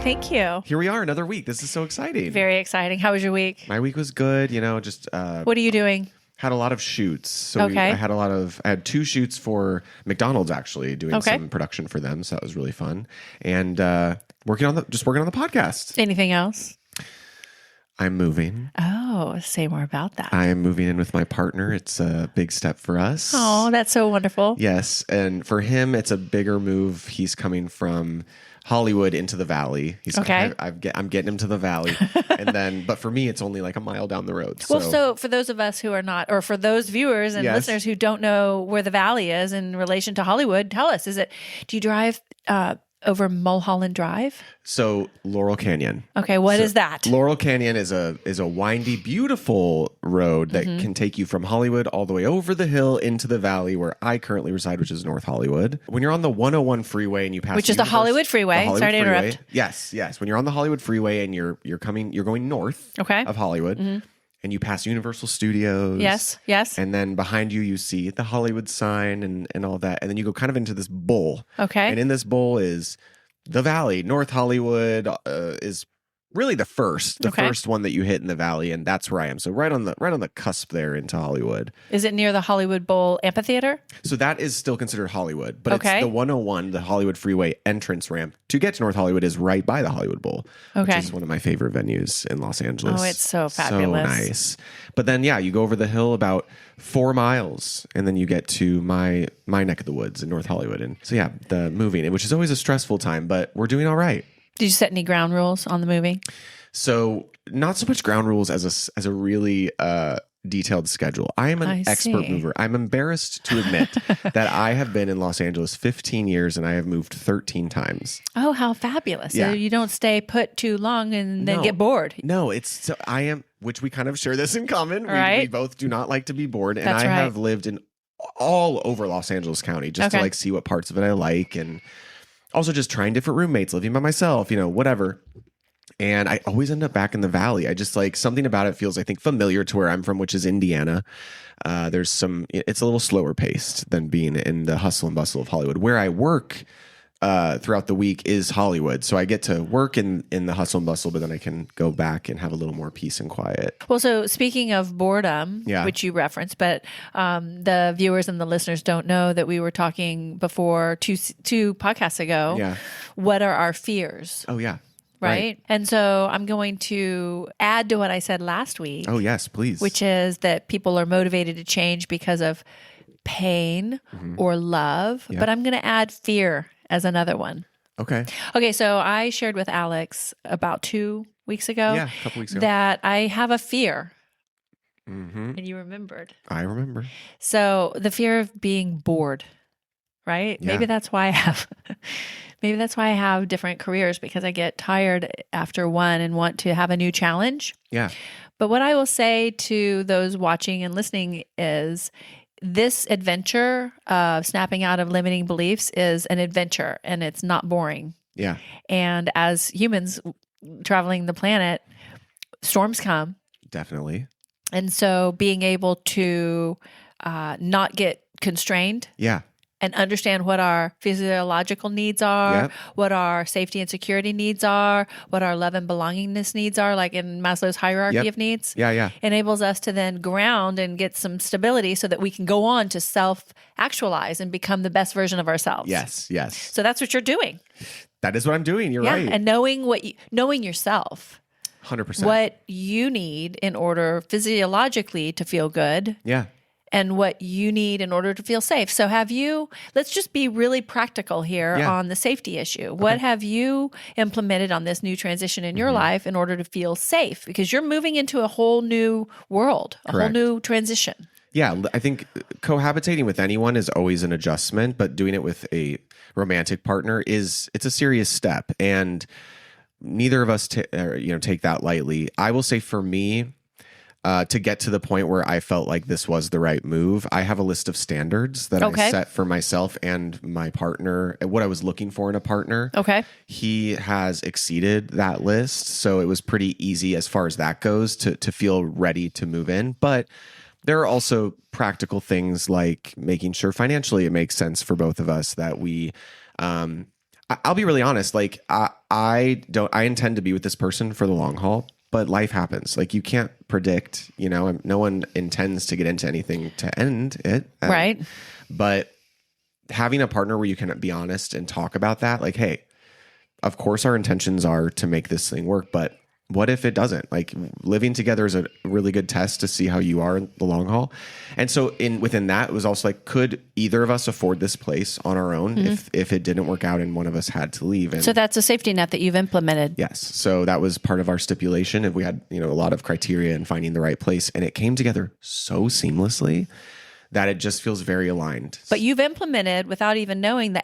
Thank you. Here we are, another week. This is so exciting. Very exciting. How was your week? My week was good. Just What are you doing? had a lot of shoots. So Okay. I had 2 shoots for McDonald's, actually, doing Okay. some production for them. So that was really fun. And working on the podcast. Anything else? I'm moving. Oh, say more about that. I am moving in with my partner. It's a big step for us. Oh, that's so wonderful. Yes. And for him, it's a bigger move. He's coming from Hollywood into the Valley. Okay. I'm getting him to the Valley. But for me, it's only like a mile down the road. Well, so for those of us who are not, or for those viewers and Yes. listeners who don't know where the Valley is in relation to Hollywood, tell us, do you drive over Mulholland Drive? So Laurel Canyon. Okay, what is that? Laurel Canyon is a windy, beautiful road that can take you from Hollywood all the way over the hill into the valley where I currently reside, which is North Hollywood. When you're on the 101 freeway and you pass, Which is the Hollywood freeway. Sorry to interrupt. Yes. When you're on the Hollywood freeway and you're going north of Hollywood. And you pass Universal Studios. Yes. And then behind you see the Hollywood sign and all that. And then you go kind of into this bowl. Okay. And in this bowl is the Valley. North Hollywood is really the first one that you hit in the Valley. And that's where I am. So right on the cusp there into Hollywood. Is it near the Hollywood Bowl Amphitheater? So that is still considered Hollywood. But Okay. it's the 101, the Hollywood Freeway entrance ramp to get to North Hollywood is right by the Hollywood Bowl. Okay. Which is one of my favorite venues in Los Angeles. Oh, it's so fabulous. So nice. But then, you go over the hill about 4 miles and then you get to my neck of the woods in North Hollywood. And so, the moving, which is always a stressful time, but we're doing all right. Did you set any ground rules on the movie? So not so much ground rules as a really detailed schedule. I am an expert mover. I'm embarrassed to admit that I have been in Los Angeles 15 years and I have moved 13 times. Oh, how fabulous. Yeah. So you don't stay put too long and then get bored. No, I am, which we kind of share this in common. Right. We both do not like to be bored. And That's I right. have lived in all over Los Angeles County just to see what parts of it I like. And also just trying different roommates, living by myself, whatever. And I always end up back in the Valley. I just something about it feels, I think, familiar to where I'm from, which is Indiana. It's a little slower paced than being in the hustle and bustle of Hollywood. Where I work throughout the week is Hollywood. So I get to work in the hustle and bustle, but then I can go back and have a little more peace and quiet. Well, so speaking of boredom, which you referenced, but the viewers and the listeners don't know that we were talking before two podcasts ago. Yeah. What are our fears? Oh, yeah. Right? And so I'm going to add to what I said last week. Oh, yes, please. Which is that people are motivated to change because of pain or love. Yeah. But I'm going to add fear as another one. Okay. Okay, so I shared with Alex about 2 weeks ago. Yeah, a couple weeks ago. That I have a fear. Mm-hmm. And you remembered. I remember. So the fear of being bored, right? Yeah. Maybe that's why I have different careers, because I get tired after one and want to have a new challenge. Yeah. But what I will say to those watching and listening is this adventure of snapping out of limiting beliefs is an adventure and it's not boring. Yeah. And as humans traveling the planet, storms come. Definitely. And so being able to not get constrained. Yeah. And understand what our physiological needs are, what our safety and security needs are, what our love and belongingness needs are, like in Maslow's hierarchy of needs. Yeah. Enables us to then ground and get some stability so that we can go on to self-actualize and become the best version of ourselves. Yes. So that's what you're doing. That is what I'm doing. You're right. And knowing yourself. 100%. What you need in order physiologically to feel good. Yeah. And what you need in order to feel safe. So let's just be really practical here on the safety issue. Okay. What have you implemented on this new transition in your life in order to feel safe? Because you're moving into a whole new world, a whole new transition. Yeah, I think cohabitating with anyone is always an adjustment, but doing it with a romantic partner it's a serious step. And neither of us take that lightly. I will say for me, to get to the point where I felt like this was the right move, I have a list of standards that I set for myself and my partner, what I was looking for in a partner. Okay. He has exceeded that list, so it was pretty easy as far as that goes to feel ready to move in. But there are also practical things like making sure financially it makes sense for both of us, that we I'll be really honest. Like I intend to be with this person for the long haul, but life happens. Like you can't predict, and no one intends to get into anything to end it. Right. But having a partner where you can be honest and talk about that, like, hey, of course our intentions are to make this thing work, but what if it doesn't? Like living together is a really good test to see how you are in the long haul. And so within that, it was also like, could either of us afford this place on our own if it didn't work out and one of us had to leave? And so that's a safety net that you've implemented. Yes. So that was part of our stipulation. And we had, a lot of criteria in finding the right place, and it came together so seamlessly that it just feels very aligned. But you've implemented, without even knowing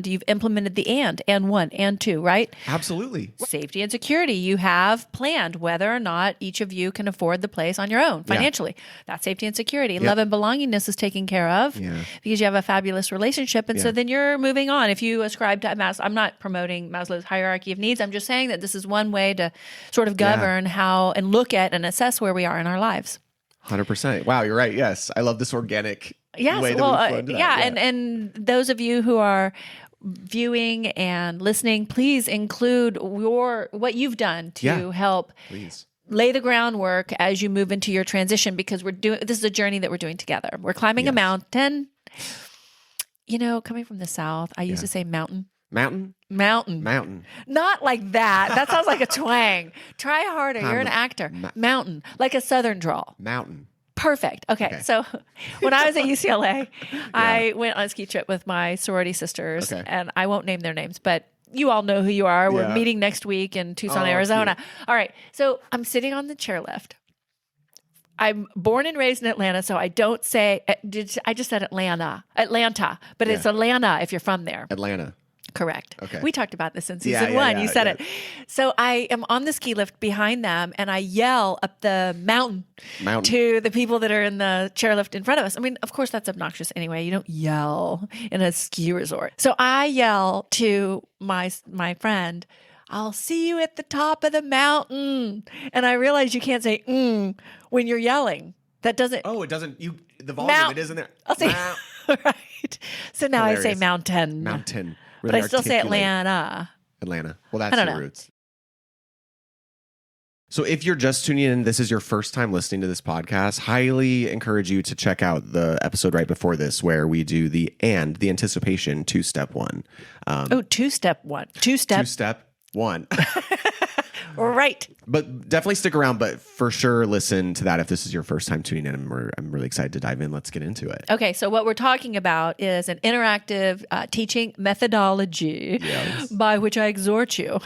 you've implemented the and one, and two, right? Absolutely. Safety and security. You have planned whether or not each of you can afford the place on your own financially. Yeah. That's safety and security. Yep. Love and belongingness is taken care of because you have a fabulous relationship. And so then you're moving on. If you ascribe to I'm not promoting Maslow's hierarchy of needs. I'm just saying that this is one way to sort of govern how and look at and assess where we are in our lives. 100%. Wow, you're right. Yes. I love this organic way that we flow into that. Yeah. And those of you who are viewing and listening, please include what you've done to help lay the groundwork as you move into your transition, because this is a journey that we're doing together. We're climbing a mountain. Coming from the South, I used to say mountain. Mountain. Not like that. That sounds like a twang. Try harder. You're an actor. Mountain. Like a Southern drawl. Mountain. Perfect. Okay. So when I was at UCLA, I went on a ski trip with my sorority sisters, and I won't name their names, but you all know who you are. We're meeting next week in Tucson, Arizona. Cute. All right. So I'm sitting on the chairlift. I'm born and raised in Atlanta, so I don't say, I just said Atlanta, but it's Atlanta if you're from there. Atlanta. Correct. Okay. We talked about this in season 1. You said it. So I am on the ski lift behind them, and I yell up the mountain to the people that are in the chairlift in front of us. I mean, of course, that's obnoxious anyway. You don't yell in a ski resort. So I yell to my friend, I'll see you at the top of the mountain. And I realize you can't say when you're yelling. That doesn't. Oh, it doesn't. The volume, it isn't there. I'll say, right. So now I say mountain. Mountain. Really, but I still say Atlanta. Well, that's your roots. So if you're just tuning in, this is your first time listening to this podcast, highly encourage you to check out the episode right before this where we do the anticipation 2-step 1. 2-step 1. 2-step 1. Right. But definitely stick around, but for sure listen to that if this is your first time tuning in. I'm really excited to dive in. Let's get into it. Okay, so what we're talking about is an interactive teaching methodology by which I exhort you.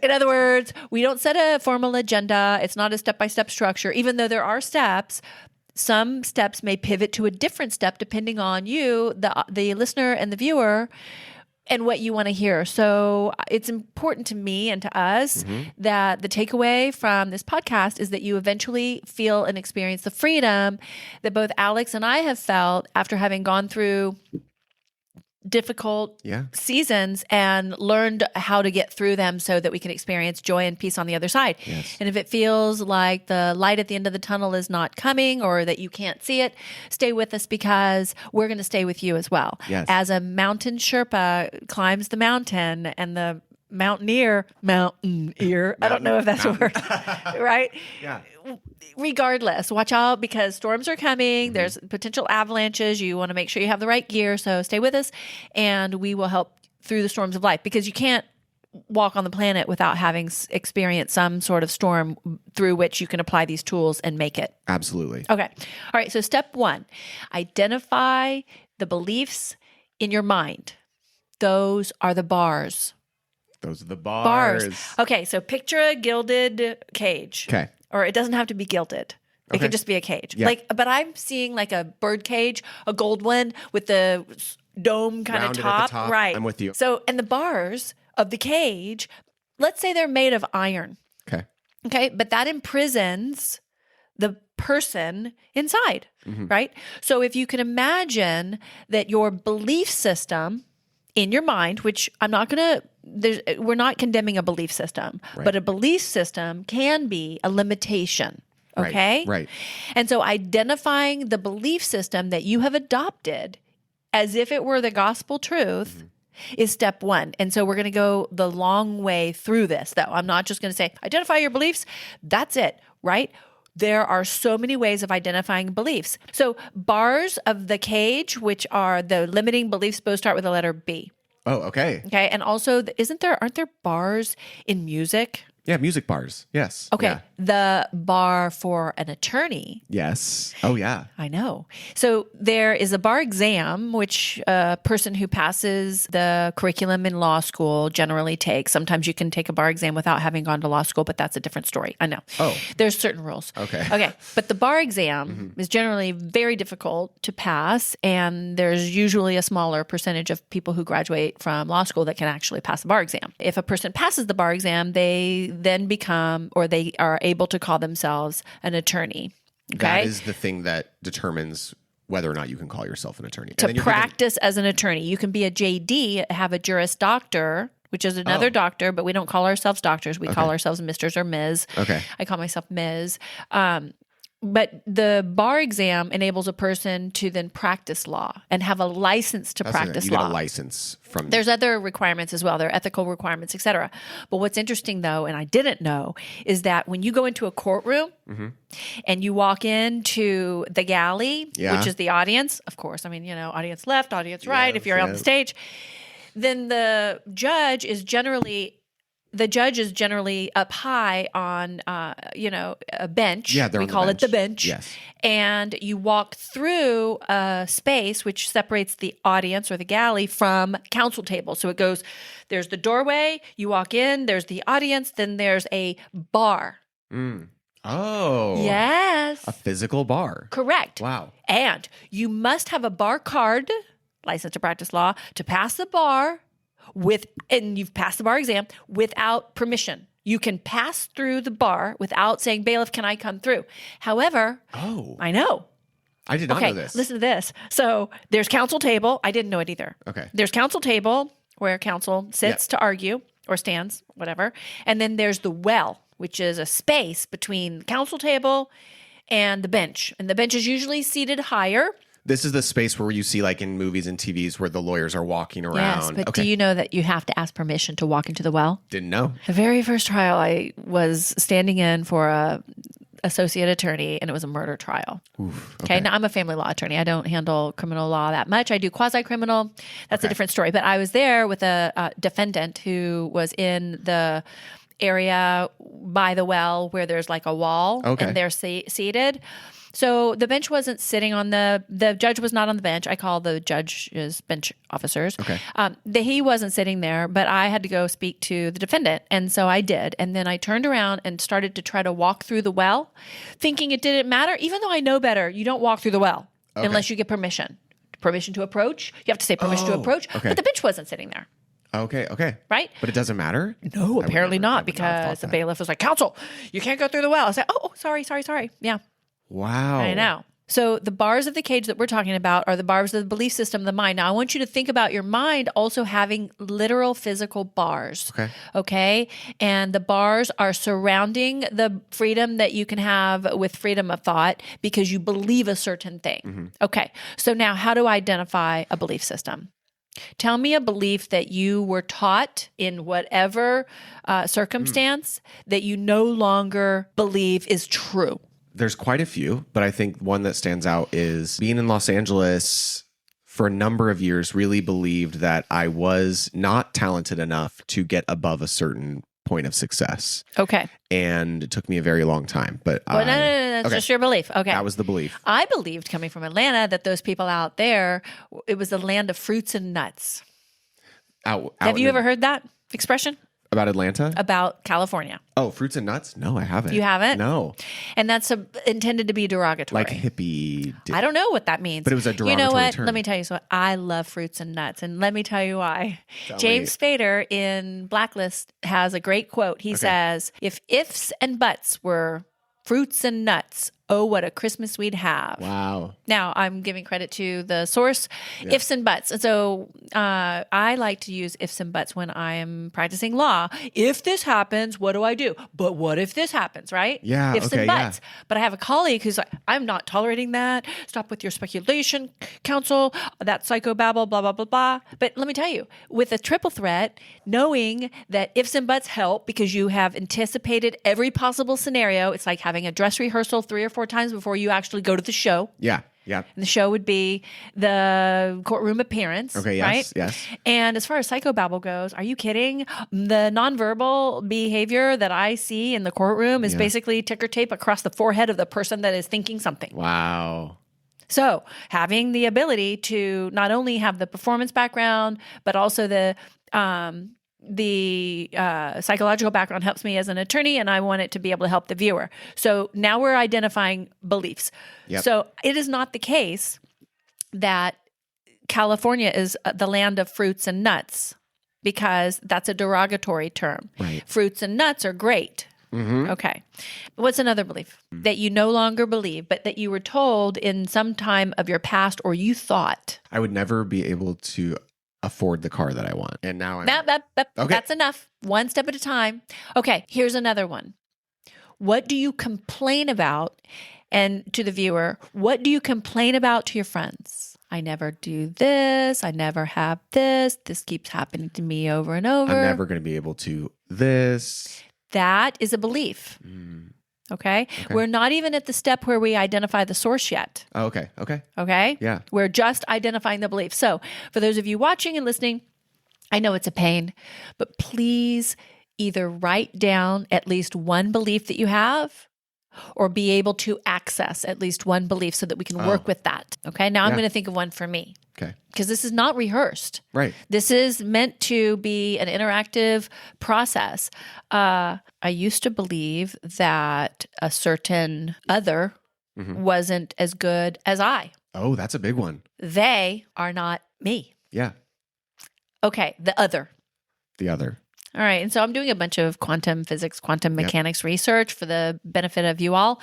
In other words, we don't set a formal agenda. It's not a step-by-step structure. Even though there are steps, some steps may pivot to a different step depending on you, the listener and the viewer, and what you want to hear. So it's important to me and to us that the takeaway from this podcast is that you eventually feel and experience the freedom that both Alex and I have felt after having gone through difficult seasons and learned how to get through them so that we can experience joy and peace on the other side. Yes. And if it feels like the light at the end of the tunnel is not coming or that you can't see it, stay with us because we're going to stay with you as well. Yes. As a mountain Sherpa climbs the mountain and the mountaineer, I don't know if that's a word, right? Yeah. Regardless, watch out because storms are coming. There's potential avalanches. You want to make sure you have the right gear. So stay with us and we will help through the storms of life because you can't walk on the planet without having experienced some sort of storm through which you can apply these tools and make it. Absolutely. Okay. All right. So step 1, identify the beliefs in your mind. Those are the bars. Those are the bars. Okay, so picture a gilded cage. Okay. Or it doesn't have to be gilded. It could just be a cage. Yeah. But I'm seeing like a bird cage, a gold one with the dome kind of top. At the top. Right. I'm with you. So, and the bars of the cage, let's say they're made of iron. Okay. But that imprisons the person inside, right? So if you can imagine that your belief system in your mind, which we're not condemning a belief system, but a belief system can be a limitation. Okay. Right. And so identifying the belief system that you have adopted as if it were the gospel truth is step one. And so we're going to go the long way through this, though. I'm not just going to say, identify your beliefs. That's it, right? There are so many ways of identifying beliefs. So bars of the cage, which are the limiting beliefs, both start with the letter B. Oh, okay. Okay. And also, aren't there bars in music? Yeah, music bars. Yes. Okay. Yeah. The bar for an attorney. Yes. Oh, yeah. I know. So there is a bar exam, which a person who passes the curriculum in law school generally takes. Sometimes you can take a bar exam without having gone to law school, but that's a different story. I know. Oh. There's certain rules. Okay. Okay. But the bar exam is generally very difficult to pass, and there's usually a smaller percentage of people who graduate from law school that can actually pass the bar exam. If a person passes the bar exam, they then become, or they are able to call themselves an attorney. Okay? That is the thing that determines whether or not you can call yourself an attorney. To practice as an attorney. You can be a JD, have a Juris Doctor, which is another doctor, but we don't call ourselves doctors. We call ourselves Misters or Ms. Okay. I call myself Ms. But the bar exam enables a person to then practice law and have a license to practice you law. get a license from. There's other requirements as well. There are ethical requirements, et cetera. But what's interesting, though, and I didn't know, is that when you go into a courtroom and you walk into the galley, which is the audience, of course, I mean, audience left, audience right, if you're on the stage, then the judge is generally up high on, a bench. Yeah, they're we on call the it the bench. Yes. And you walk through a space which separates the audience or the galley from counsel table. So it goes, there's the doorway, you walk in, there's the audience, then there's a bar. Oh. Yes. A physical bar. Correct. Wow. And you must have a bar card, license to practice law, to pass the bar and you've passed the bar exam without permission. You can pass through the bar without saying, bailiff, can I come through? However, I know. I did not know this. Listen to this. So there's counsel table. I didn't know it either. Okay. There's counsel table where counsel sits to argue or stands, whatever. And then there's the well, which is a space between the counsel table and the bench. And the bench is usually seated higher. This is the space where you see, like in movies and TVs, where the lawyers are walking around. Yes, but do you know that you have to ask permission to walk into the well? Didn't know. The very first trial, I was standing in for a associate attorney, and it was a murder trial. Okay. Now I'm a family law attorney. I don't handle criminal law that much. I do quasi-criminal. That's a different story. But I was there with a defendant who was in the area by the well where there's like a wall, and they're seated. So the bench wasn't sitting on the judge was not on the bench. I call the judges bench officers. Okay. He wasn't sitting there, but I had to go speak to the defendant. And so I did. And then I turned around and started to try to walk through the well, thinking it didn't matter, even though I know better. You don't walk through the well unless you get permission. Permission to approach. You have to say permission to approach. Okay. But the bench wasn't sitting there. Okay. Right? But it doesn't matter? No, apparently not, because the bailiff was like, counsel, you can't go through the well. I said, oh, sorry. Yeah. Wow. I know. So the bars of the cage that we're talking about are the bars of the belief system of the mind. Now, I want you to think about your mind also having literal physical bars. Okay? And the bars are surrounding the freedom that you can have with freedom of thought because you believe a certain thing. Okay. So now how to identify a belief system? Tell me a belief that you were taught in whatever circumstance that you no longer believe is true. There's quite a few, but I think one that stands out is being in Los Angeles for a number of years, really believed that I was not talented enough to get above a certain point of success. Okay. And it took me a very long time. But no, that's just your belief. Okay. That was the belief. I believed, coming from Atlanta, that those people out there, it was the land of fruits and nuts. Have you ever heard that expression? About Atlanta? About California. Oh, fruits and nuts? No, I haven't. You haven't? No. And that's intended to be derogatory. Like hippie. I don't know what that means. But it was a derogatory term. You know what? term. Let me tell you something. I love fruits and nuts. And let me tell you why. James Spader in Blacklist has a great quote. He says, if ifs and buts were fruits and nuts, Oh, what a Christmas we'd have. Wow. Now, I'm giving credit to the source, ifs and buts. And so I like to use ifs and buts when I am practicing law. If this happens, what do I do? But what if this happens, right? Yeah, Ifs and buts. But I have a colleague who's like, I'm not tolerating that. Stop with your speculation, counsel, that psychobabble, blah, blah, blah, blah. But let me tell you, with a triple threat, knowing that ifs and buts help because you have anticipated every possible scenario, it's like having a dress rehearsal 3 or 4 times before you actually go to the show. Yeah. Yeah. And the show would be the courtroom appearance. Okay. Yes. Right? Yes. And as far as psychobabble goes, are you kidding? The nonverbal behavior that I see in the courtroom is basically ticker tape across the forehead of the person that is thinking something. Wow. So having the ability to not only have the performance background, but also the psychological background helps me as an attorney, and I want it to be able to help the viewer. So now we're identifying beliefs. Yep. So it is not the case that California is the land of fruits and nuts, because that's a derogatory term. Right. Fruits and nuts are great. Mm-hmm. Okay. What's another belief that you no longer believe, but that you were told in some time of your past, or you thought? I would never be able to afford the car that I want. And now I'm okay. That's enough. One step at a time. Okay, here's another one. What do you complain about? And to the viewer, what do you complain about to your friends? I never do this. I never have this. This keeps happening to me over and over. I'm never going to be able to this. That is a belief. Okay? We're not even at the step where we identify the source yet. Oh, okay. Okay. Okay? Yeah. We're just identifying the belief. So for those of you watching and listening, I know it's a pain, but please either write down at least one belief that you have, or be able to access at least one belief so that we can work with that. Okay? Now I'm going to think of one for me. Okay. Because this is not rehearsed. Right. This is meant to be an interactive process. I used to believe that a certain other wasn't as good as I. Oh, that's a big one. They are not me. Yeah. Okay, the other. The other. All right. And so I'm doing a bunch of quantum physics, quantum mechanics research for the benefit of you all.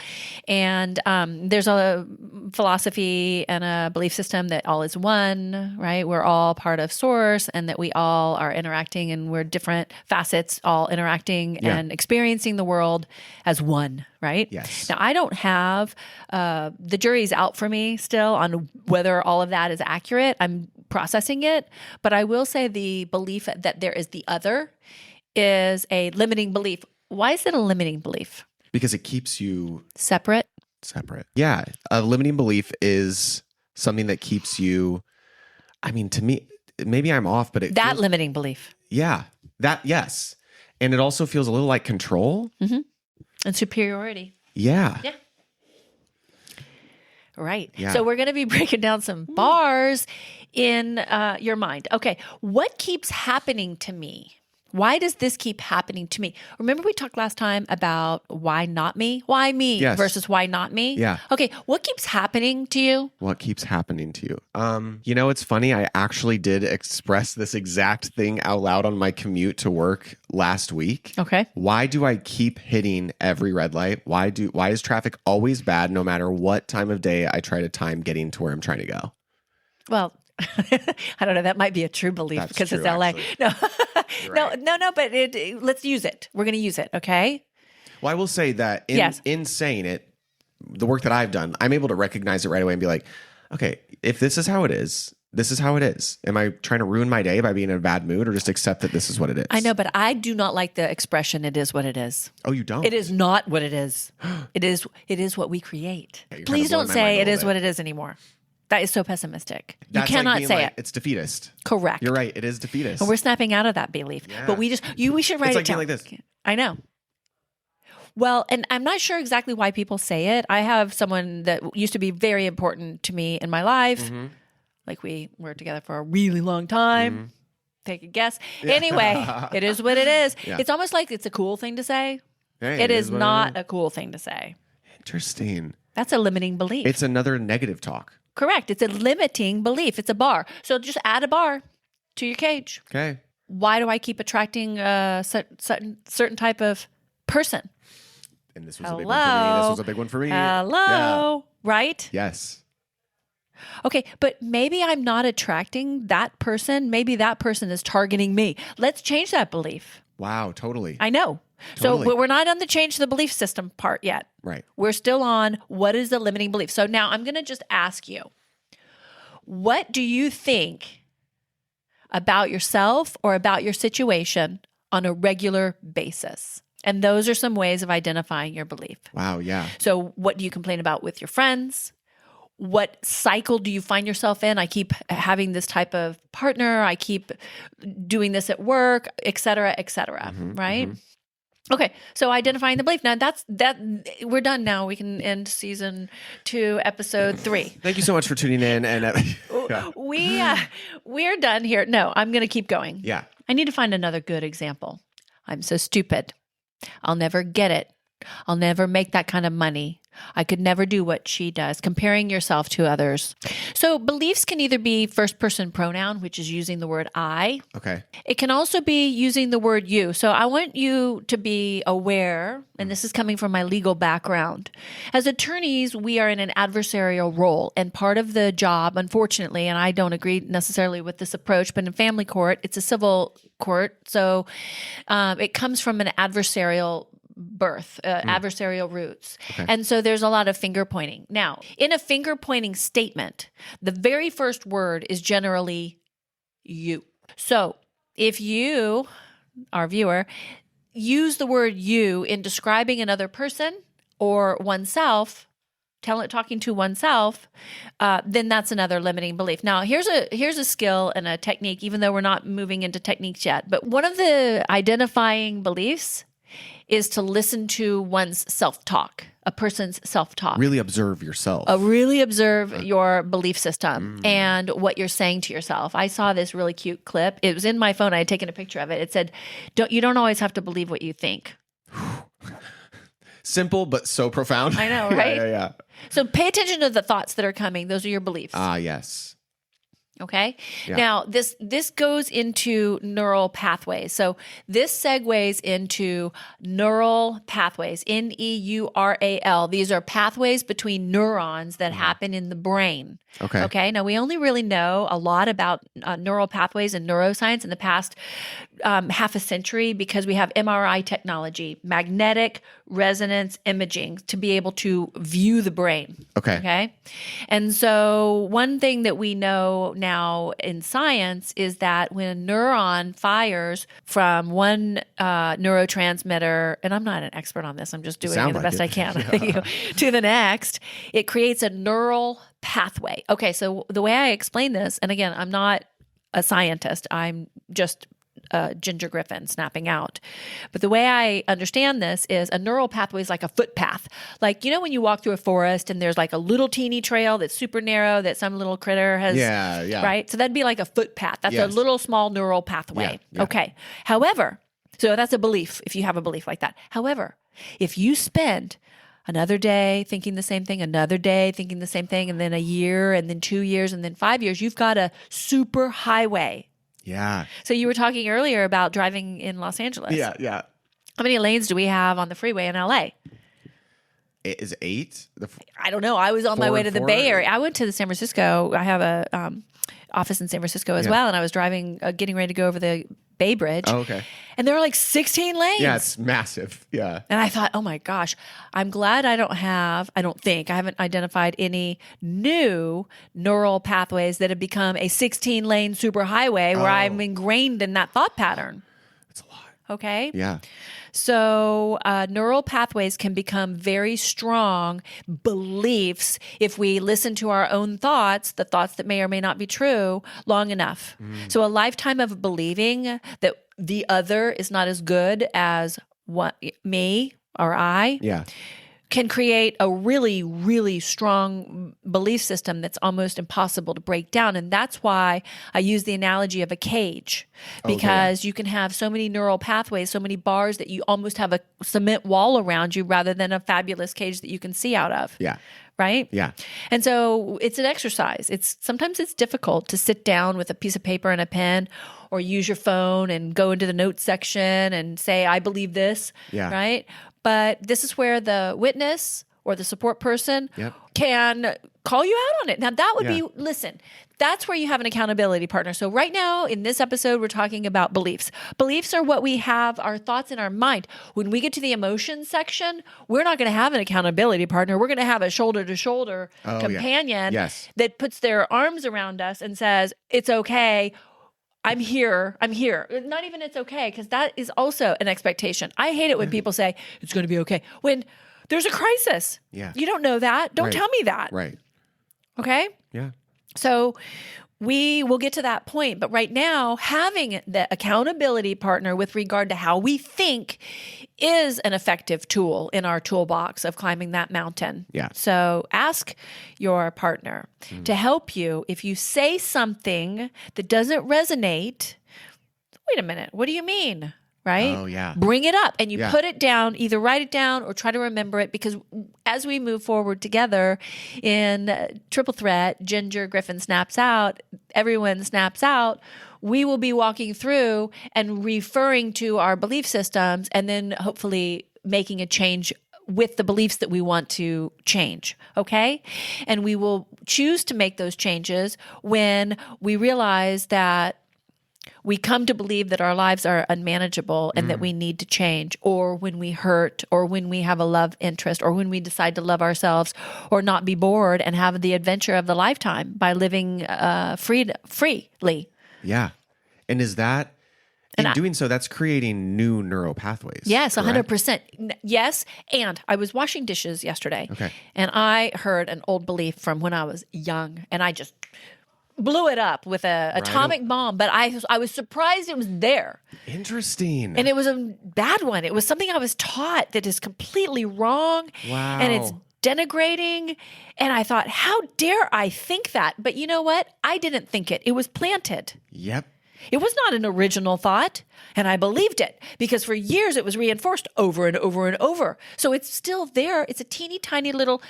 And there's a philosophy and a belief system that all is one, right? We're all part of source, and that we all are interacting, and we're different facets all interacting and experiencing the world as one, right? Yes. Now, I don't have, the jury's out for me still on whether all of that is accurate. I'm processing it, but I will say the belief that there is the other is a limiting belief. Why is it a limiting belief? Because it keeps you separate. Yeah. A limiting belief is something that keeps you, I mean, to me, maybe I'm off, but it that feels, limiting belief. Yeah. Yes. And it also feels a little like control. And superiority. Yeah. Yeah. Right. Yeah. So we're going to be breaking down some bars in your mind. Okay. What keeps happening to me? Why does this keep happening to me? Remember we talked last time about why not me? Why me versus why not me? Yeah. Okay. What keeps happening to you? What keeps happening to you? You know, it's funny. I actually did express this exact thing out loud on my commute to work last week. Okay. Why do I keep hitting every red light? Why is traffic always bad no matter what time of day I try to time getting to where I'm trying to go? Well, I don't know. That might be a true belief. That's because true, it's LA. Right. No. But let's use it. We're going to use it. Okay. Well, I will say that in saying it, the work that I've done, I'm able to recognize it right away and be like, okay, if this is how it is, this is how it is. Am I trying to ruin my day by being in a bad mood, or just accept that this is what it is? I know, but I do not like the expression, it is what it is. Oh, you don't? It is not what it is. It is what we create. Yeah, please don't say it is what it is anymore. That is so pessimistic. That's you cannot like say it. It's defeatist. Correct. You're right. It is defeatist. And we're snapping out of that belief. Yeah. But we should write it's it down. Like this. I know. Well, and I'm not sure exactly why people say it. I have someone that used to be very important to me in my life. Like we were together for a really long time. Take a guess. Anyway, it is what it is. Yeah. It's almost like it's a cool thing to say. Hey, it is not a cool thing to say. Interesting. That's a limiting belief. It's another negative talk. Correct. It's a limiting belief. It's a bar. So just add a bar to your cage. Okay. Why do I keep attracting a certain type of person? And this was a big one for me. This was a big one for me. Hello. Yeah. Right? Yes. Okay, but maybe I'm not attracting that person. Maybe that person is targeting me. Let's change that belief. Wow, totally. I know. Totally. So we're not on the change the belief system part yet. Right. We're still on what is the limiting belief. So now I'm going to just ask you, what do you think about yourself or about your situation on a regular basis? And those are some ways of identifying your belief. Wow, yeah. So what do you complain about with your friends? What cycle do you find yourself in? I keep having this type of partner. I keep doing this at work, et cetera, right? Okay, so identifying the belief. Now that we're done now. We can end season 2, episode 3. Thank you so much for tuning in. And we're done here. No, I'm going to keep going. Yeah. I need to find another good example. I'm so stupid. I'll never get it. I'll never make that kind of money. I could never do what she does, comparing yourself to others. So beliefs can either be first person pronoun, which is using the word I. Okay. It can also be using the word you. So I want you to be aware, and this is coming from my legal background. As attorneys, we are in an adversarial role, and part of the job, unfortunately, and I don't agree necessarily with this approach, but in family court, it's a civil court. So it comes from an adversarial birth, adversarial roots. Okay. And so there's a lot of finger pointing. Now, in a finger pointing statement, the very first word is generally you. So if you, our viewer, use the word you in describing another person or oneself, talking to oneself, then that's another limiting belief. Now, here's a skill and a technique, even though we're not moving into techniques yet. But one of the identifying beliefs is to listen to one's self-talk, a person's self-talk. Really observe yourself. Really observe your belief system and what you're saying to yourself. I saw this really cute clip. It was in my phone. I had taken a picture of it. It said, you don't always have to believe what you think. Simple, but so profound. I know, right? Yeah. So pay attention to the thoughts that are coming. Those are your beliefs. Yes. Okay. Yeah. Now this goes into neural pathways. So this segues into neural pathways, Neural. These are pathways between neurons that happen in the brain. Okay. Now we only really know a lot about neural pathways and neuroscience in the past half a century because we have MRI technology, magnetic resonance imaging, to be able to view the brain. Okay. And so one thing that we know now in science is that when a neuron fires from one neurotransmitter, and I'm not an expert on this, I'm just doing it the best I can, to the next, it creates a neural pathway. Okay, so the way I explain this, and again, I'm not a scientist, I'm just Ginger Griffin snapping out. But the way I understand this is a neural pathway is like a footpath. Like, when you walk through a forest and there's like a little teeny trail that's super narrow that some little critter has, right? So that'd be like a footpath. That's a little small neural pathway. Yeah. Okay. However, so that's a belief if you have a belief like that. However, if you spend another day thinking the same thing, another day thinking the same thing, and then a year, and then 2 years, and then 5 years, you've got a superhighway. Yeah. So you were talking earlier about driving in Los Angeles. Yeah. How many lanes do we have on the freeway in LA? It is 8? I don't know. I was on my way to the Bay Area. I went to San Francisco. I have a office in San Francisco as well, and I was driving, getting ready to go over the Bay Bridge. Oh, okay. And there were like 16 lanes. Yeah, it's massive. Yeah. And I thought, oh my gosh, I'm glad I haven't identified any new neural pathways that have become a 16-lane superhighway where I'm ingrained in that thought pattern. That's a lot. Okay. Yeah. So neural pathways can become very strong beliefs if we listen to our own thoughts, the thoughts that may or may not be true, long enough. So a lifetime of believing that the other is not as good as me or I can create a really, really strong belief system that's almost impossible to break down. And that's why I use the analogy of a cage, because you can have so many neural pathways, so many bars that you almost have a cement wall around you rather than a fabulous cage that you can see out of. Yeah. Right? Yeah. And so it's an exercise. Sometimes it's difficult to sit down with a piece of paper and a pen or use your phone and go into the notes section and say, I believe this. Yeah. Right? But this is where the witness or the support person can call you out on it. Now that would be, listen, that's where you have an accountability partner. So right now in this episode, we're talking about beliefs. Beliefs are what we have, our thoughts in our mind. When we get to the emotions section, we're not going to have an accountability partner. We're going to have a shoulder-to-shoulder companion that puts their arms around us and says, it's okay. I'm here. I'm here. Not even it's okay, because that is also an expectation. I hate it when people say it's going to be okay when there's a crisis. Yeah. You don't know that. Don't tell me that. Right. Okay? Yeah. So we will get to that point. But right now, having the accountability partner with regard to how we think is an effective tool in our toolbox of climbing that mountain. Yeah. So ask your partner to help you. If you say something that doesn't resonate, wait a minute, what do you mean? Right? Oh, yeah. Bring it up and you put it down, either write it down or try to remember it, because as we move forward together in Triple Threat, Ginger, Griffin snaps out, everyone snaps out, we will be walking through and referring to our belief systems and then hopefully making a change with the beliefs that we want to change. Okay. And we will choose to make those changes when we realize that we come to believe that our lives are unmanageable and that we need to change, or when we hurt, or when we have a love interest, or when we decide to love ourselves or not be bored and have the adventure of the lifetime by living freely. Yeah. And is that, in doing so, that's creating new neural pathways? Yes, correct? 100%. Yes. And I was washing dishes yesterday. Okay. And I heard an old belief from when I was young, and I just blew it up with an atomic bomb, but I was surprised it was there. Interesting. And it was a bad one. It was something I was taught that is completely wrong. Wow. And it's denigrating. And I thought, how dare I think that? But you know what? I didn't think it. It was planted. Yep. It was not an original thought. And I believed it because for years it was reinforced over and over and over. So it's still there. It's a teeny tiny little...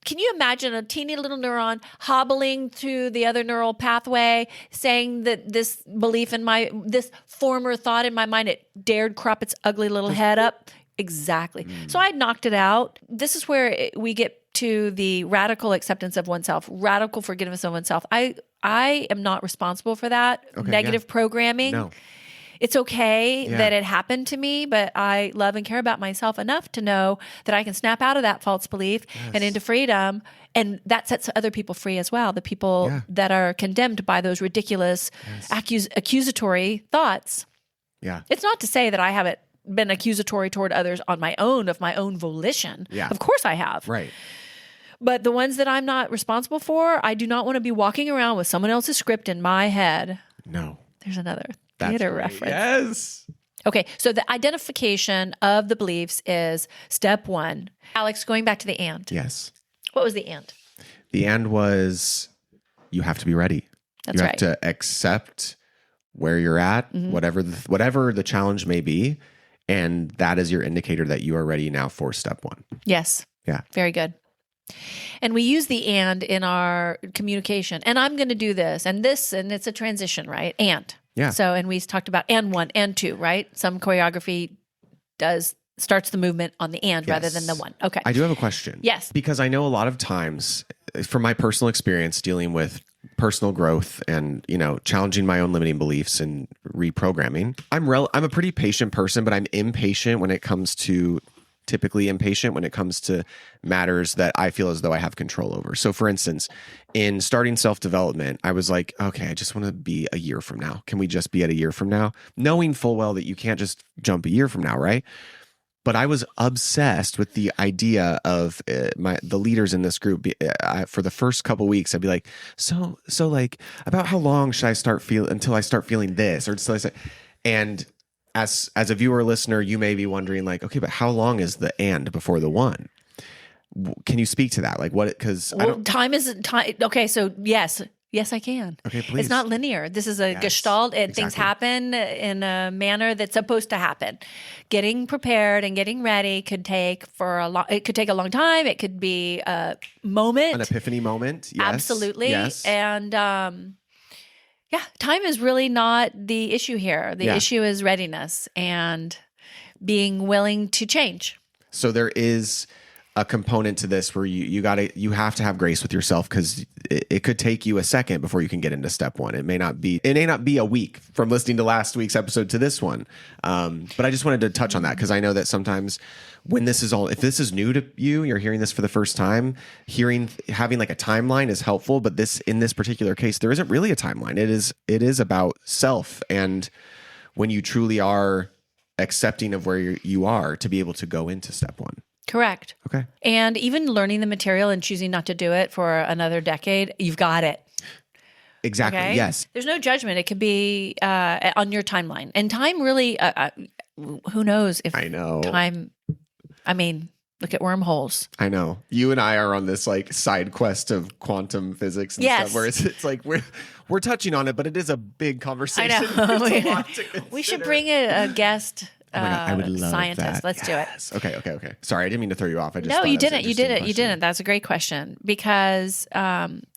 Can you imagine a teeny little neuron hobbling to the other neural pathway, saying that this belief in this former thought in my mind, it dared crop its ugly little head up? Exactly. So I knocked it out. This is where we get to the radical acceptance of oneself, radical forgiveness of oneself. I am not responsible for that. Negative programming. No. It's okay that it happened to me, but I love and care about myself enough to know that I can snap out of that false belief and into freedom. And that sets other people free as well. The people that are condemned by those ridiculous accusatory thoughts. Yeah. It's not to say that I haven't been accusatory toward others on my own, of my own volition. Yeah. Of course I have. Right. But the ones that I'm not responsible for, I do not want to be walking around with someone else's script in my head. No. There's another theater reference. Yes. Okay, so the identification of the beliefs is step one. Alex, going back to the and. Yes. What was the and? The and was you have to be ready. That's you have to accept where you're at, whatever the challenge may be, and that is your indicator that you are ready now for step one. Yes. Yeah. Very good. And we use the and in our communication. And I'm going to do this, and it's a transition, right? And. Yeah. So, and we talked about and one and two, right? Some choreography starts the movement on the and rather than the one. Okay. I do have a question. Yes. Because I know a lot of times, from my personal experience dealing with personal growth and, challenging my own limiting beliefs and reprogramming, I'm a pretty patient person, but I'm typically impatient when it comes to matters that I feel as though I have control over. So for instance, in starting self-development, I was like, okay, I just want to be a year from now. Can we just be at a year from now? Knowing full well that you can't just jump a year from now, right? But I was obsessed with the idea of the leaders in this group. For the first couple weeks, I'd be like, so like, about how long should I until I start feeling this? Or and as a viewer or listener, you may be wondering, like, okay, but how long is the and before the one? Can you speak to that? Like what? Because time isn't time. Okay, so yes, I can. Okay, please. It's not linear. This is a gestalt, and things happen in a manner that's supposed to happen. Getting prepared and getting ready could take It could take a long time. It could be a moment, an epiphany moment. Yes. Absolutely. Yes. And time is really not the issue here. The issue is readiness and being willing to change. So there is a component to this where you have to have grace with yourself, because it could take you a second before you can get into step one. It may not be a week from listening to last week's episode to this one. But I just wanted to touch on that, because I know that sometimes when if this is new to you, you're hearing this for the first time, having like a timeline is helpful. But in this particular case, there isn't really a timeline. It is about self. And when you truly are accepting of where you are, to be able to go into step one. Correct. Okay. And even learning the material and choosing not to do it for another decade, you've got it. Exactly. Okay? Yes. There's no judgment. It could be on your timeline. And time really, who knows if I know. Time, I mean, look at wormholes. I know. You and I are on this like side quest of quantum physics and stuff, where it's like we're touching on it, but it is a big conversation. I know. We should bring a guest. Oh my God, I would love scientist. that. Let's do it. Okay. Sorry, I didn't mean to throw you off. No, you didn't. You didn't. That's a great question, because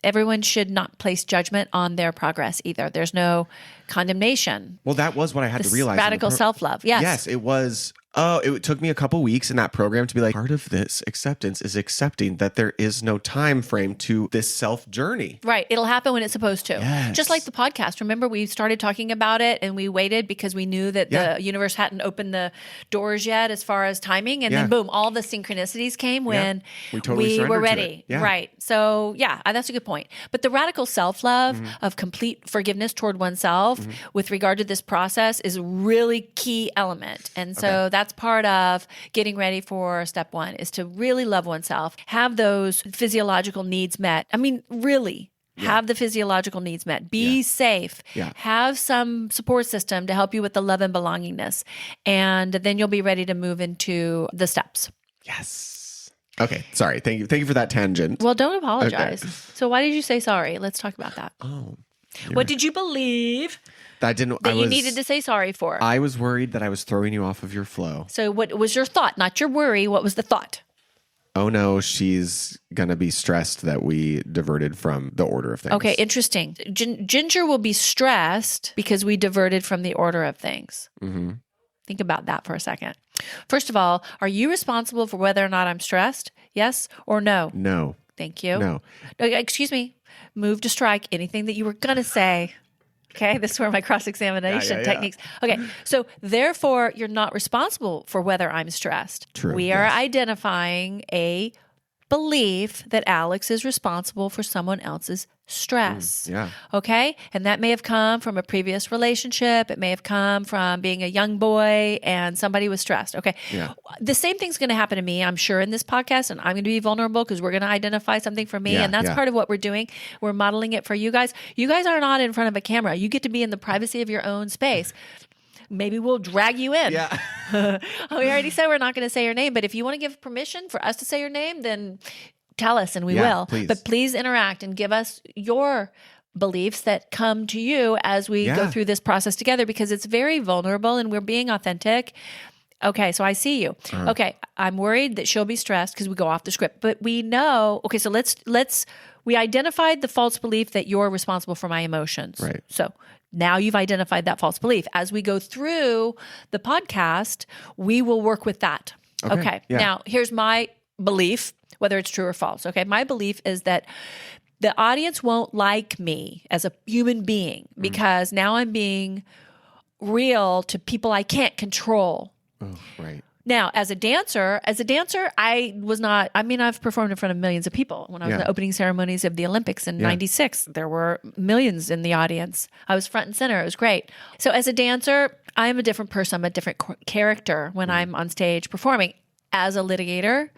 everyone should not place judgment on their progress either. There's no condemnation. Well, that was what I had to realize. Radical self-love. Yes. Yes, it was. Oh, it took me a couple weeks in that program to be like, part of this acceptance is accepting that there is no time frame to this self journey. Right. It'll happen when it's supposed to. Yes. Just like the podcast. Remember, we started talking about it and we waited because we knew that the universe hadn't opened the doors yet as far as timing. And then boom, all the synchronicities came when we were ready. Right. So that's a good point. But the radical self-love of complete forgiveness toward oneself with regard to this process is a really key element. And so that's part of getting ready for step one, is to really love oneself, have those physiological needs met. I mean, really. Have the physiological needs met. Be safe. Have some support system to help you with the love and belongingness. And then you'll be ready to move into the steps. Yes. Okay. Sorry. Thank you for that tangent. Well, don't apologize. Okay. So why did you say sorry? Let's talk about that. Oh. What did you believe that you needed to say sorry for? I was worried that I was throwing you off of your flow. So what was your thought? Not your worry. What was the thought? Oh no, she's going to be stressed that we diverted from the order of things. Okay, interesting. Ginger will be stressed because we diverted from the order of things. Mm-hmm. Think about that for a second. First of all, are you responsible for whether or not I'm stressed? Yes or no? No. Thank you. No. Excuse me. Move to strike anything that you were going to say. Okay, this is where my cross-examination techniques. Okay, so therefore, you're not responsible for whether I'm stressed. True. We are identifying a belief that Alex is responsible for someone else's stress. Okay, and that may have come from a previous relationship. It may have come from being a young boy and somebody was stressed. Okay, the same thing's going to happen to me, I'm sure, in this podcast, and I'm going to be vulnerable because we're going to identify something for me, and that's part of what we're doing. We're modeling it for you guys. You guys are not in front of a camera. You get to be in the privacy of your own space. Maybe we'll drag you in. We already said we're not going to say your name, but if you want to give permission for us to say your name, then tell us and we will. Please. But please interact and give us your beliefs that come to you as we go through this process together, because it's very vulnerable and we're being authentic. Okay, so I see you. Okay, I'm worried that she'll be stressed because we go off the script. But we know, okay, so we identified the false belief that you're responsible for my emotions. Right. So now you've identified that false belief. As we go through the podcast, we will work with that. Okay. Now, here's my belief, whether it's true or false. Okay. My belief is that the audience won't like me as a human being because now I'm being real to people I can't control. Oh, right. Now, as a dancer, I've performed in front of millions of people. When I was in the opening ceremonies of the Olympics in 96, there were millions in the audience. I was front and center. It was great. So as a dancer, I'm a different person. I'm a different character when I'm on stage performing. As a litigator,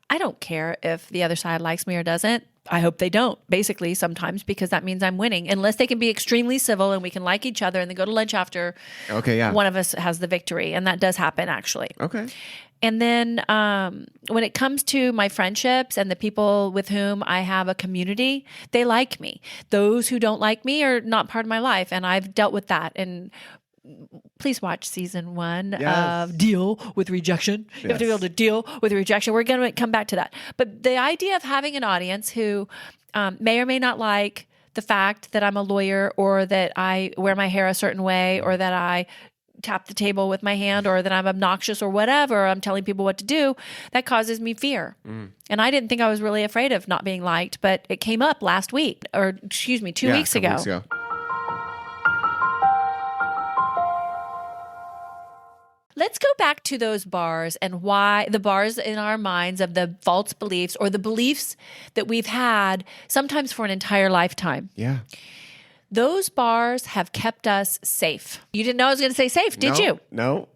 I don't care if the other side likes me or doesn't. I hope they don't, basically, sometimes, because that means I'm winning. Unless they can be extremely civil and we can like each other and then go to lunch after. One of us has the victory. And that does happen, actually. Okay. And then when it comes to my friendships and the people with whom I have a community, they like me. Those who don't like me are not part of my life. And I've dealt with that. And please watch season 1 of Deal with Rejection. You have to be able to deal with rejection. We're going to come back to that. But the idea of having an audience who may or may not like the fact that I'm a lawyer or that I wear my hair a certain way or that I tap the table with my hand or that I'm obnoxious or whatever, I'm telling people what to do, that causes me fear. And I didn't think I was really afraid of not being liked, but it came up last week, or excuse me, 2 weeks ago. Let's go back to those bars and why the bars in our minds of the false beliefs or the beliefs that we've had sometimes for an entire lifetime. Yeah. Those bars have kept us safe. You didn't know I was going to say safe, did you? No.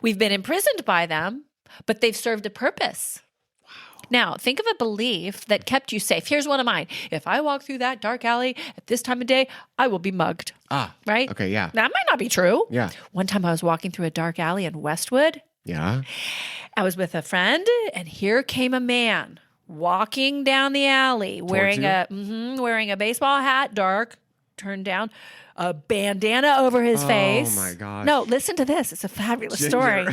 We've been imprisoned by them, but they've served a purpose. Wow. Now, think of a belief that kept you safe. Here's one of mine. If I walk through that dark alley at this time of day, I will be mugged. Right? Okay, yeah. That might not be true. Yeah. One time I was walking through a dark alley in Westwood. Yeah. I was with a friend, and here came a man walking down the alley wearing a baseball hat, dark, turned down, a bandana over his face. Oh my gosh. No, listen to this. It's a fabulous story.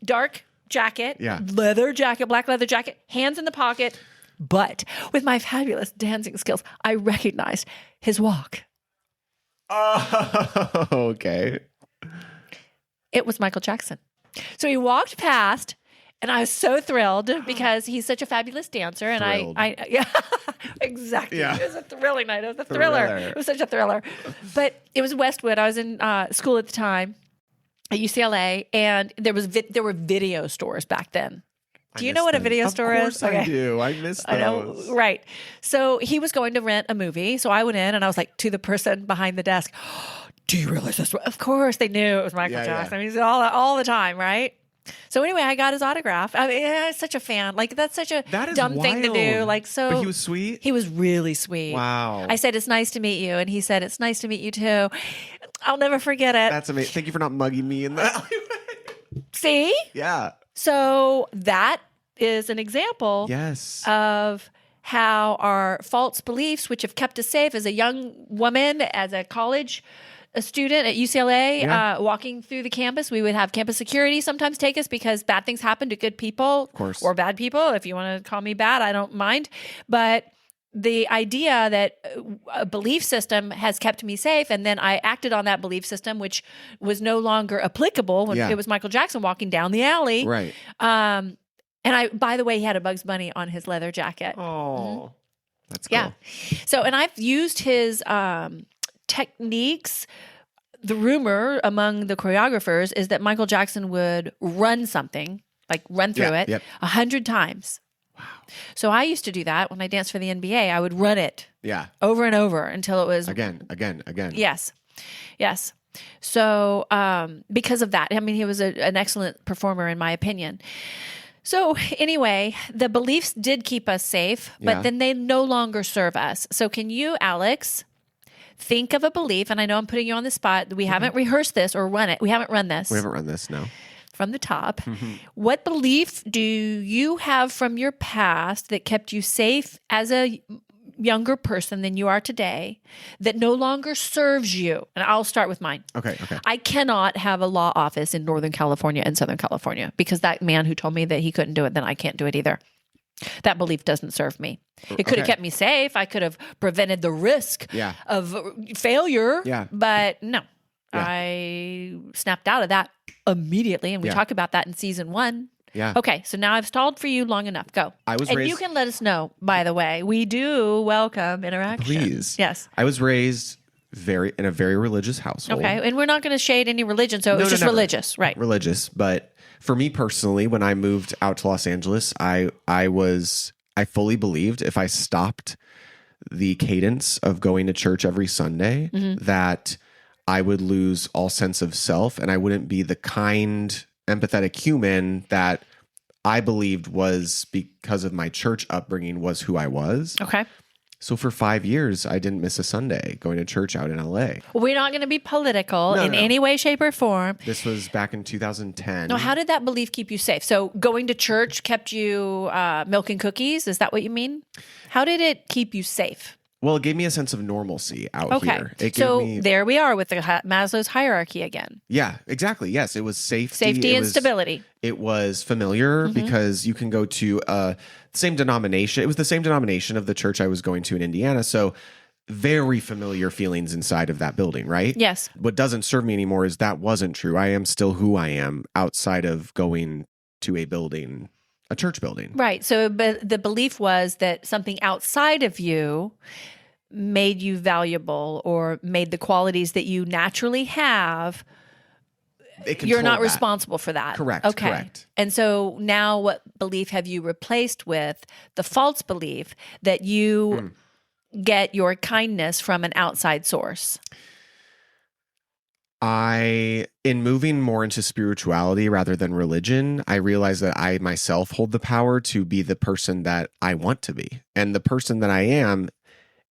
Dark jacket, leather jacket, black leather jacket, hands in the pocket. But with my fabulous dancing skills, I recognized his walk. Oh, okay. It was Michael Jackson. So he walked past, and I was so thrilled because he's such a fabulous dancer. And I exactly. Yeah. It was a thrilling night. It was a thriller. It was such a thriller. But it was Westwood. I was in school at the time at UCLA, and there were video stores back then. Do you know what a video store is? Of course I do. I miss those. I know, right. So he was going to rent a movie. So I went in and I was like to the person behind the desk, do you realize this? Of course they knew it was Michael Jackson. He's all the time, right? So anyway, I got his autograph. I mean, I'm such a fan. Like, that's such a dumb thing to do. Like, so. But he was sweet? He was really sweet. Wow. I said, it's nice to meet you. And he said, it's nice to meet you too. I'll never forget it. That's amazing. Thank you for not mugging me in the alleyway. See? Yeah. So that is an example of how our false beliefs, which have kept us safe as a young woman, as a college student at UCLA, walking through the campus, we would have campus security sometimes take us because bad things happen to good people, of course, or bad people. If you want to call me bad, I don't mind. But the idea that a belief system has kept me safe, and then I acted on that belief system, which was no longer applicable when it was Michael Jackson walking down the alley. Right. And by the way, he had a Bugs Bunny on his leather jacket. Oh, that's cool. Yeah. So, and I've used his techniques. The rumor among the choreographers is that Michael Jackson would run something, like run through it 100 times. Wow. So I used to do that when I danced for the NBA. I would run it over and over until it was again. Yes. So because of that, I mean, he was an excellent performer in my opinion. So anyway, the beliefs did keep us safe, but then they no longer serve us. So can you, Alex, think of a belief, and I know I'm putting you on the spot. We haven't rehearsed this or run it. We haven't run this. We haven't run this, no. From the top. What belief do you have from your past that kept you safe as a younger person than you are today that no longer serves you? And I'll start with mine. Okay. I cannot have a law office in Northern California and Southern California because that man who told me that he couldn't do it, then I can't do it either. That belief doesn't serve me. It could have kept me safe. I could have prevented the risk of failure. But no, I snapped out of that immediately. And we talk about that in season 1. Yeah. Okay, so now I've stalled for you long enough. Go. And you can let us know, by the way. We do welcome interaction. Please. Yes. I was raised in a very religious household. Okay, and we're not going to shade any religion, so it was just religious, right? Religious, but for me personally, when I moved out to Los Angeles, I fully believed if I stopped the cadence of going to church every Sunday, that I would lose all sense of self and I wouldn't be the kind, empathetic human that I believed was, because of my church upbringing, was who I was. Okay. So for 5 years, I didn't miss a Sunday going to church out in LA. Well, we're not going to be political in any way, shape, or form. This was back in 2010. Now, how did that belief keep you safe? So going to church kept you milk and cookies? Is that what you mean? How did it keep you safe? Well, it gave me a sense of normalcy out here. There we are with the Maslow's hierarchy again. Yeah, exactly. Yes, it was safety and stability. It was familiar because you can go to the same denomination. It was the same denomination of the church I was going to in Indiana. So very familiar feelings inside of that building, right? Yes. What doesn't serve me anymore is that wasn't true. I am still who I am outside of going to a building, a church building. Right. So, but the belief was that something outside of you made you valuable or made the qualities that you naturally have. You're not responsible for that. Correct. Okay. Correct. And so now what belief have you replaced with? The false belief that you get your kindness from an outside source. In moving more into spirituality rather than religion, I realize that I myself hold the power to be the person that I want to be. And the person that I am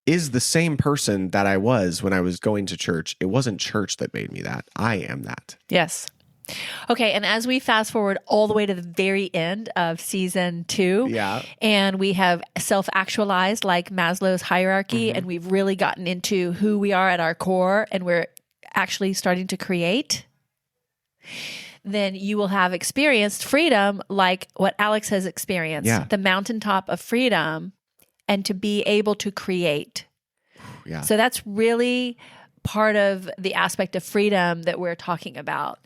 is the same person that I was when I was going to church. It wasn't church that made me that. I am that. Yes. Okay. And as we fast forward all the way to the very end of season 2, and we have self-actualized like Maslow's hierarchy, and we've really gotten into who we are at our core, and we're actually starting to create, then you will have experienced freedom like what Alex has experienced, the mountaintop of freedom, and to be able to create. Yeah. So that's really part of the aspect of freedom that we're talking about.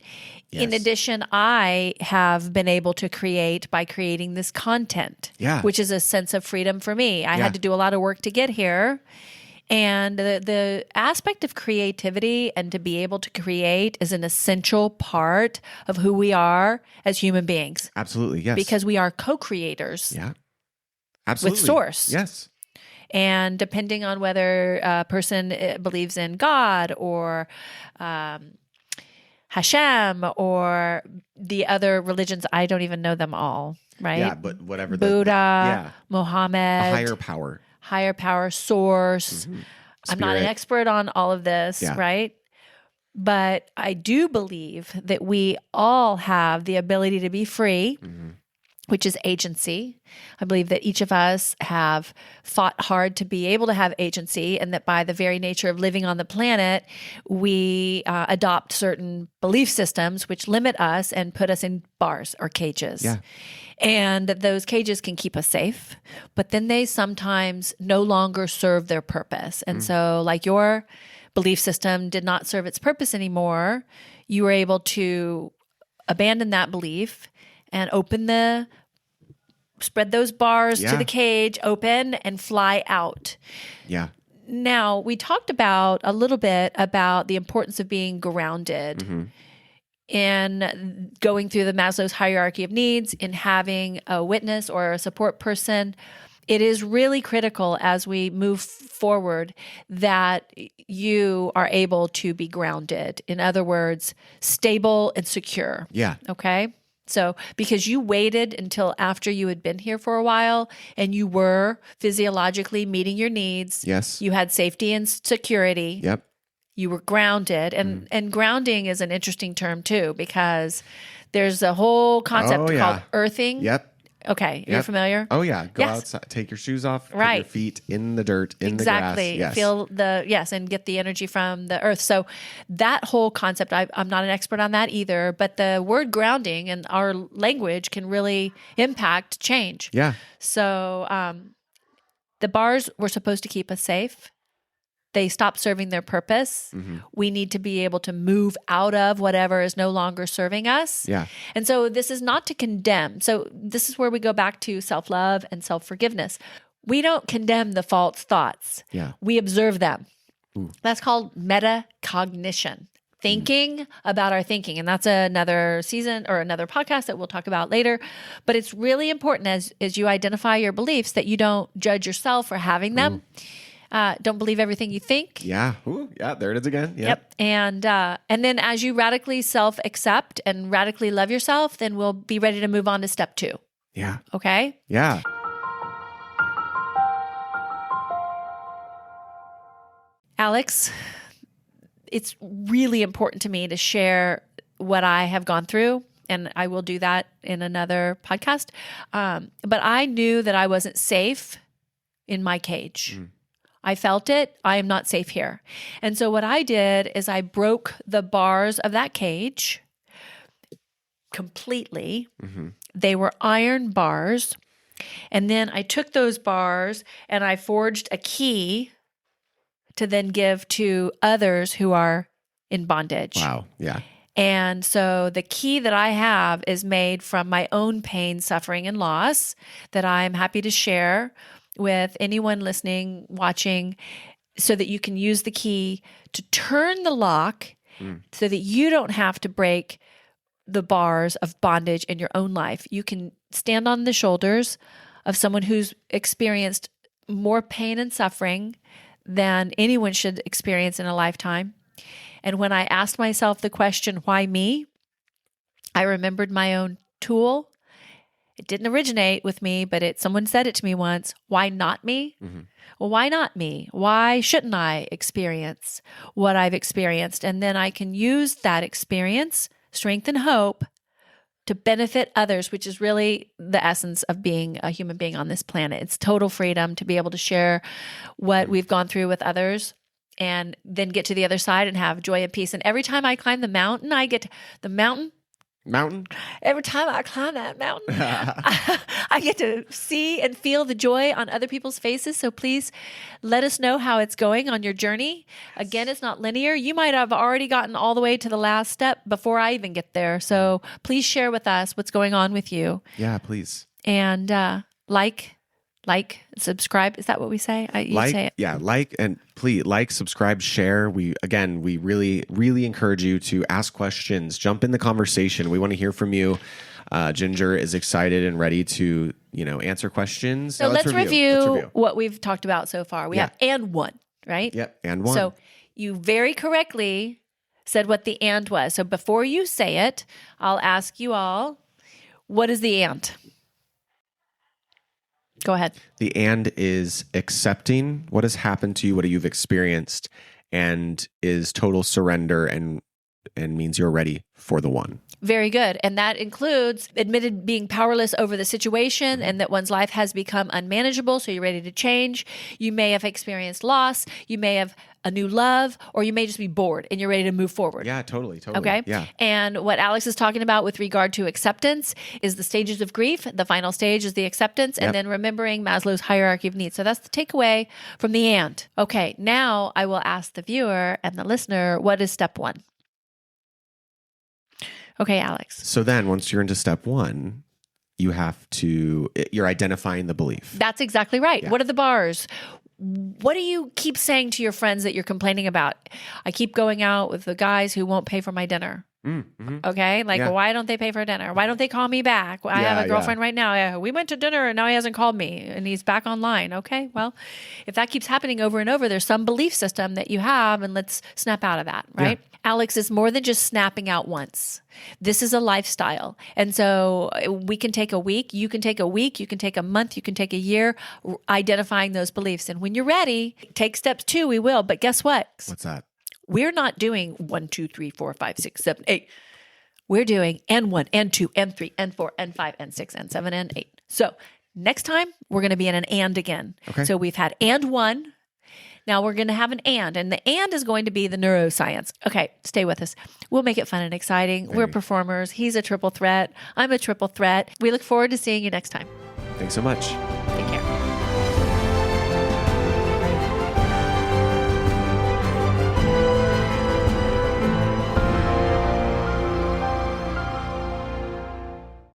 Yes. In addition, I have been able to create by creating this content, which is a sense of freedom for me. I had to do a lot of work to get here. And the aspect of creativity and to be able to create is an essential part of who we are as human beings. Absolutely, yes. Because we are co-creators. Yeah. Absolutely. With source. Yes. And depending on whether a person believes in God or Hashem or the other religions, I don't even know them all, right? Yeah, but whatever. Buddha, Muhammad. A higher power. Source. I'm not an expert on all of this, right? But I do believe that we all have the ability to be free, which is agency. I believe that each of us have fought hard to be able to have agency, and that by the very nature of living on the planet, we adopt certain belief systems which limit us and put us in bars or cages. Yeah. And those cages can keep us safe, but then they sometimes no longer serve their purpose. And so like your belief system did not serve its purpose anymore, you were able to abandon that belief and spread those bars to the cage, open and fly out. Yeah. Now, we talked a little bit about the importance of being grounded in going through the Maslow's hierarchy of needs, in having a witness or a support person. It is really critical as we move forward that you are able to be grounded. In other words, stable and secure. Yeah. Okay? So, because you waited until after you had been here for a while and you were physiologically meeting your needs. Yes. You had safety and security. Yep. You were grounded. And grounding is an interesting term too, because there's a whole concept called earthing. Yep. Okay. You're familiar? Oh, yeah. Go outside, take your shoes off, put your feet in the dirt, in the grass. Yes. Feel and get the energy from the earth. So that whole concept, I'm not an expert on that either, but the word grounding and our language can really impact change. Yeah. So the bars were supposed to keep us safe. They stopped serving their purpose. We need to be able to move out of whatever is no longer serving us. Yeah. And so this is not to condemn. So this is where we go back to self-love and self-forgiveness. We don't condemn the false thoughts. Yeah. We observe them. That's called metacognition. Thinking about our thinking. And that's another season or another podcast that we'll talk about later. But it's really important as you identify your beliefs that you don't judge yourself for having them. Don't believe everything you think. Yeah. Ooh, yeah. There it is again. Yep. And then as you radically self-accept and radically love yourself, then we'll be ready to move on to step 2. Yeah. Okay? Yeah. Alex, it's really important to me to share what I have gone through, and I will do that in another podcast. But I knew that I wasn't safe in my cage. I felt it. I am not safe here. And so what I did is I broke the bars of that cage completely. They were iron bars. And then I took those bars and I forged a key to then give to others who are in bondage. Wow. Yeah. And so the key that I have is made from my own pain, suffering, and loss that I'm happy to share with anyone listening, watching, so that you can use the key to turn the lock so that you don't have to break the bars of bondage in your own life. You can stand on the shoulders of someone who's experienced more pain and suffering than anyone should experience in a lifetime. And when I asked myself the question, why me? I remembered my own tool. It didn't originate with me, but someone said it to me once. Why not me? Well, why not me? Why shouldn't I experience what I've experienced? And then I can use that experience, strength and hope, to benefit others, which is really the essence of being a human being on this planet. It's total freedom to be able to share what we've gone through with others and then get to the other side and have joy and peace. And every time I climb the mountain, I get to the mountain. Every time I climb that mountain, I get to see and feel the joy on other people's faces. So please let us know how it's going on your journey. Again, it's not linear. You might have already gotten all the way to the last step before I even get there. So please share with us what's going on with you. Yeah, please. And like, subscribe. Is that what we say? You say it. Yeah, and please subscribe, share. We really, really encourage you to ask questions, jump in the conversation. We want to hear from you. Ginger is excited and ready to, answer questions. So let's review what we've talked about so far. We have and one, right? Yep, and one. So you very correctly said what the and was. So before you say it, I'll ask you all, what is the and? Go ahead. The and is accepting what has happened to you, what you've experienced, and is total surrender and means you're ready for the one. Very good. And that includes admitted being powerless over the situation and that one's life has become unmanageable. So you're ready to change. You may have experienced loss. You may have a new love, or you may just be bored and you're ready to move forward. Yeah, totally. Okay. Yeah. And what Alex is talking about with regard to acceptance is the stages of grief. The final stage is the acceptance, and then remembering Maslow's hierarchy of needs. So that's the takeaway from the and. Okay. Now I will ask the viewer and the listener, what is step one? Okay, Alex. So then once you're into step one, you're identifying the belief. That's exactly right. Yeah. What are the bars? What do you keep saying to your friends that you're complaining about? I keep going out with the guys who won't pay for my dinner. Okay. Why don't they pay for dinner? Why don't they call me back? I have a girlfriend right now. We went to dinner and now he hasn't called me and he's back online. Okay. Well, if that keeps happening over and over, there's some belief system that you have, and let's snap out of that. Right. Yeah. Alex, is more than just snapping out once. This is a lifestyle. And so we can take a week, you can take a week, you can take a month, you can take a year, identifying those beliefs. And when you're ready, take steps 2, we will. But guess what? What's that? We're not doing 1, 2, 3, 4, 5, 6, 7, 8. We're doing N1, N2, N3, N4, N5, N6, N7, N8. So next time, we're going to be in an and again. Okay. So we've had and one. Now we're going to have an and the and is going to be the neuroscience. Okay, stay with us. We'll make it fun and exciting. We're performers. He's a triple threat. I'm a triple threat. We look forward to seeing you next time. Thanks so much.